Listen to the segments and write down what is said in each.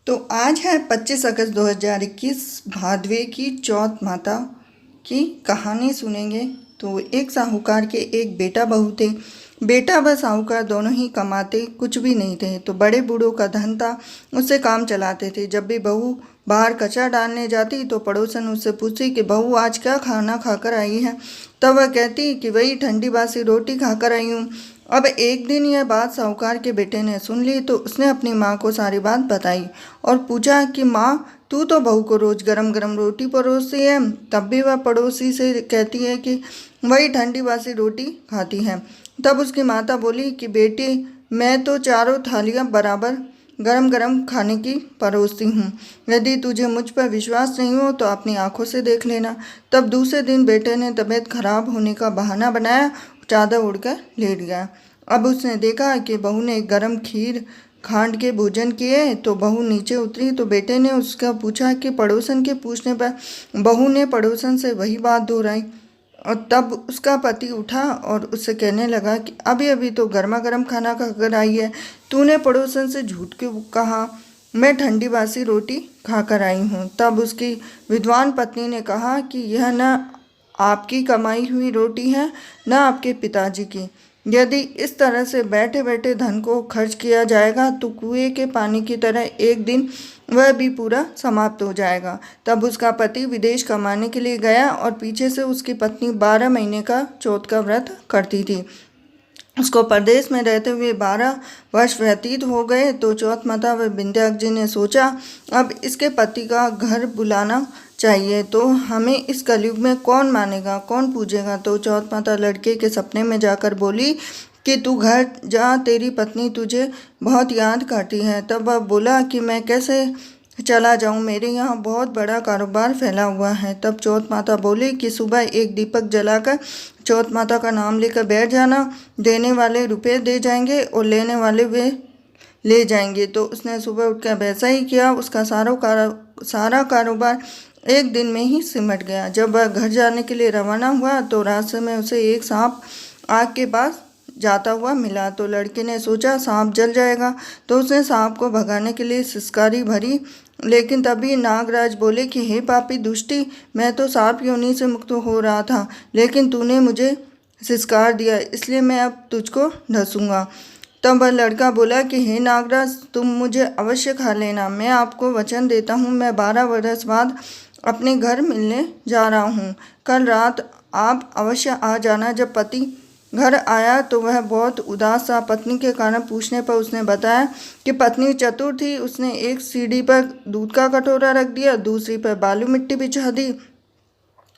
तो आज है 25 अगस्त 2021। भादवे की चौथ माता की कहानी सुनेंगे। तो एक साहूकार के एक बेटा बहू थे। बेटा व साहूकार दोनों ही कमाते कुछ भी नहीं थे, तो बड़े बूढ़ों का धन था, उससे काम चलाते थे। जब भी बहू बाहर कचरा डालने जाती तो पड़ोसन उससे पूछती कि बहू आज क्या खाना खाकर आई है। तब वह कहती कि वही ठंडी बासी रोटी खाकर आई हूँ। अब एक दिन यह बात साहूकार के बेटे ने सुन ली, तो उसने अपनी माँ को सारी बात बताई और पूछा कि माँ, तू तो बहू को रोज गरम गरम रोटी परोसती है, तब भी वह पड़ोसी से कहती है कि वही ठंडी बासी रोटी खाती है। तब उसकी माता बोली कि बेटी, मैं तो चारों थालियाँ बराबर गरम गरम खाने की परोसती हूँ। यदि तुझे मुझ पर विश्वास नहीं हो तो अपनी आंखों से देख लेना। तब दूसरे दिन बेटे ने तबीयत खराब होने का बहाना बनाया, चादर उड़कर लेट गया। अब उसने देखा कि बहू ने गरम खीर खांड के भोजन किए, तो बहू नीचे उतरी तो बेटे ने उसका पूछा कि पड़ोसन के पूछने पर बहू ने पड़ोसन से वही बात दोहराई। और तब उसका पति उठा और उससे कहने लगा कि अभी अभी तो गर्मा गर्म खाना खाकर आई है, तूने पड़ोसन से झूठ क्यों कहा? मैं ठंडी बासी रोटी खाकर आई हूँ। तब उसकी विद्वान पत्नी ने कहा कि यह न आपकी कमाई हुई रोटी है, न आपके पिताजी की। यदि इस तरह से बैठे बैठे धन को खर्च किया जाएगा तो कुएं के पानी की तरह एक दिन वह भी पूरा समाप्त हो जाएगा। तब उसका पति विदेश कमाने के लिए गया और पीछे से उसकी पत्नी 12 महीने का चौथ का व्रत करती थी। उसको परदेश में रहते हुए 12 वर्ष व्यतीत हो गए। तो चौथ माता व विंध्याक जी ने सोचा, अब इसके पति का घर बुलाना चाहिए, तो हमें इस कलयुग में कौन मानेगा, कौन पूजेगा। तो चौथ माता लड़के के सपने में जाकर बोली कि तू घर जा, तेरी पत्नी तुझे बहुत याद करती है। तब वह बोला कि मैं कैसे चला जाऊं, मेरे यहाँ बहुत बड़ा कारोबार फैला हुआ है। तब चौथ माता बोली कि सुबह एक दीपक जलाकर चौथ माता का नाम लेकर बैठ जाना, देने वाले रुपए दे जाएंगे और लेने वाले वे ले जाएंगे। तो उसने सुबह उठकर वैसा ही किया। उसका सारा कारोबार एक दिन में ही सिमट गया। जब वह घर जाने के लिए रवाना हुआ तो रास्ते में उसे एक सांप आग के पास जाता हुआ मिला। तो लड़के ने सोचा सांप जल जाएगा, तो उसने सांप को भगाने के लिए सिसकारी भरी। लेकिन तभी नागराज बोले कि हे पापी दुष्टी, मैं तो सांप योनि से मुक्त हो रहा था, लेकिन तूने मुझे सिसकार दिया, इसलिए मैं अब तुझको ढसूंगा। तब वह लड़का बोला कि हे नागराज, तुम मुझे अवश्य खा लेना। मैं आपको वचन देता हूँ, मैं 12 वर्ष बाद अपने घर मिलने जा रहा हूँ। कल रात आप अवश्य आ जाना। जब पति घर आया तो वह बहुत उदास था। पत्नी के कारण पूछने पर उसने बताया कि पत्नी चतुर थी। उसने एक सीढ़ी पर दूध का कटोरा रख दिया, दूसरी पर बालू मिट्टी बिछा दी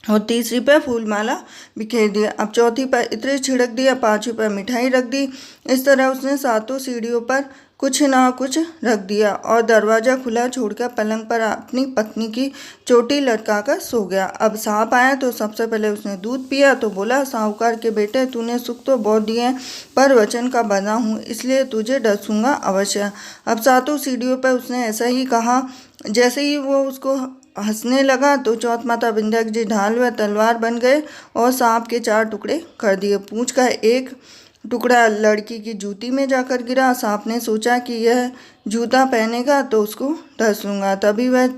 और तीसरी पर फूलमाला बिखेर दिया। अब चौथी पर इत्र छिड़क दिया, पांचवी पर मिठाई रख दी। इस तरह उसने सातों सीढ़ियों पर कुछ ना कुछ रख दिया और दरवाज़ा खुला छोड़कर पलंग पर अपनी पत्नी की चोटी लटकाकर सो गया। अब सांप आया तो सबसे पहले उसने दूध पिया तो बोला, साहूकार के बेटे, तूने सुख तो बहुत दिए हैं, पर वचन का बंधा हूँ, इसलिए तुझे डसूंगा अवश्य। अब सातों सीढ़ियों पर उसने ऐसा ही कहा। जैसे ही वो उसको हंसने लगा तो चौथ माता विंध्याक जी ढाल व तलवार बन गए और सांप के 4 टुकड़े कर दिए। पूंछ का एक टुकड़ा लड़की की जूती में जाकर गिरा। सांप ने सोचा कि यह जूता पहनेगा तो उसको डस लूँगा। तभी वह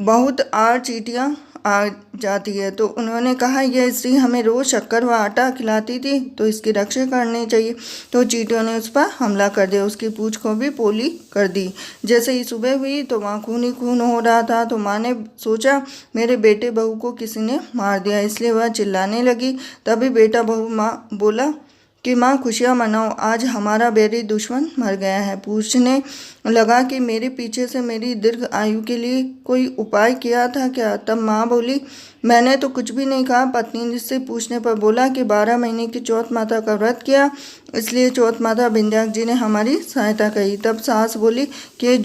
बहुत आड़ चींटियाँ आ जाती है। तो उन्होंने कहा, यह स्त्री हमें रोज़ शक्कर व आटा खिलाती थी, तो इसकी रक्षा करनी चाहिए। तो चींटियों ने उस पर हमला कर दिया, उसकी पूंछ को भी पोली कर दी। जैसे ही सुबह हुई तो वहाँ खून ही खून हो रहा था। तो माँ ने सोचा मेरे बेटे बहू को किसी ने मार दिया, इसलिए वह चिल्लाने लगी। तभी बेटा बहू माँ बोला कि माँ खुशियाँ मनाओ, आज हमारा बैरी दुश्मन मर गया है। पूछने लगा कि मेरे पीछे से मेरी दीर्घ आयु के लिए कोई उपाय किया था क्या? तब माँ बोली, मैंने तो कुछ भी नहीं कहा। पत्नी से पूछने पर बोला कि 12 महीने की चौथ माता का व्रत किया, इसलिए चौथ माता विंध्याक जी ने हमारी सहायता करी। तब सास बोली कि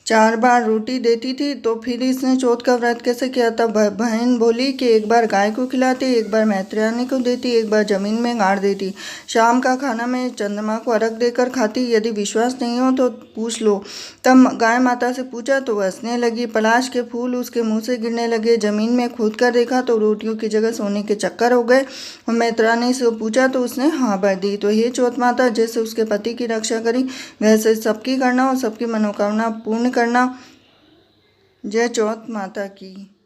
4 बार रोटी देती थी। तो फिर इसने चौथ का व्रत कैसे किया? तब बहन बोली कि एक बार गाय को खिलाती, एक बार मैत्रेयानी को देती, एक बार जमीन में गाड़ देती। शाम का खाना मैं चंद्रमा को अर्घ देकर खाती। यदि विश्वास नहीं हो तो पूछ लो। तब गाय माता से पूछा तो वह हंसने लगी। पलाश के फूल उसके मुंह से गिरने लगे। जमीन में खोद कर देखा तो रोटियों की जगह सोने के चक्कर हो गए। मैत्रेयानी से पूछा तो उसने हाँ भर दी। तो हे चौथ माता, जैसे उसके पति की रक्षा करी वैसे सबकी करना और सबकी मनोकामना पूर्ण करना। जय चौथ माता की।